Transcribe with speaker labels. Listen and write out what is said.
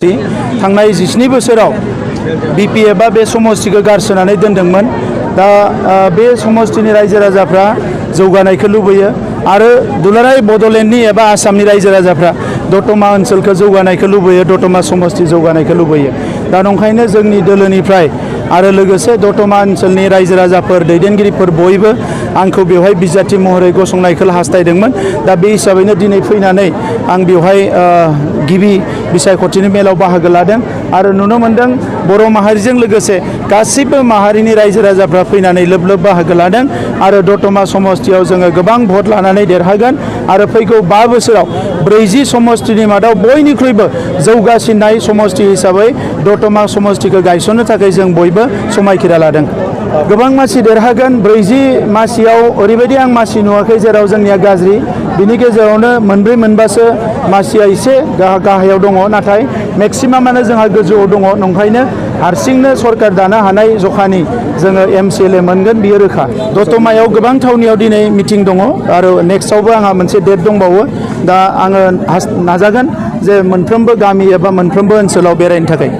Speaker 1: थांनाय 17 बोसोराव बीपी एबा बे समस्तिखौ गारसोनानै दोनदोंमोन। दा बे समस्तिनि रायजो राजाफ्रा जौगानायखौ लुबैयो आरो दुलाराय बड'लेण्डनि एबा आसामनि रायजो राजाफ्रा दतमा ओनसोलखौ जौगानायखौ लुबैयो, दतमा समस्ति जौगानायखौ लुबैयो। दा नंखायनो जोंनि दोलोनिफ्राय आरो लोगोसे दतमा ओनसोलनि रायजो राजाफोर दैदेनगिरिफोर बयबो आंखौ बेवहाय बिजाथि महरै गसंनायखौ हास्थायदोंमोन। दा बे हिसाबैनो दिनै फैनानै आं बेवहाय गिबि बिसायख'थिनि मेलाव बाहागो लादों आरो नुनो मोनदों बर' माहारिजों लोगोसे गासिबो माहारिनि रायजो राजाफ्रा फैनानै लोब लोब बाहागो लादों आरो दतमा समस्तियाव जोङो गोबां भट लानानै देरहागोन आरो फैगौ 5 बोसोराव 40 समस्तिनि मादाव बयनिख्रुइबो जौगासिननाय समस्ति हिसाबै दतमा समस्तिखौ गायसननो थाखाय जों बयबो समायखिरा लादों। गोबां मासि देरहागोन। 40 मासियाव ओरैबायदि आं मासि नुवाखै जेराव जोंनिया गाज्रि, बिनि गेजेरावनो मोनब्रै मोनबासो मासिया एसे गाहायाव दङ, नाथाय मेक्सिमामानो जोंहा गोजौआव दङ। नंखायनो हारसिंनो सरकार दानो हानाय जखानि जोङो MCLA मोनगोन, बियो रोखा। दतमायाव गोबां थावनियाव दिनै मिटिं दङ आरो नेक्स्टआवबो आंहा मोनसे डेट दंबावो। दा आङो नाजागोन जे मोनफ्रोमबो गामि एबा मोनफ्रोमबो ओनसोलाव बेरायनो थाखाय।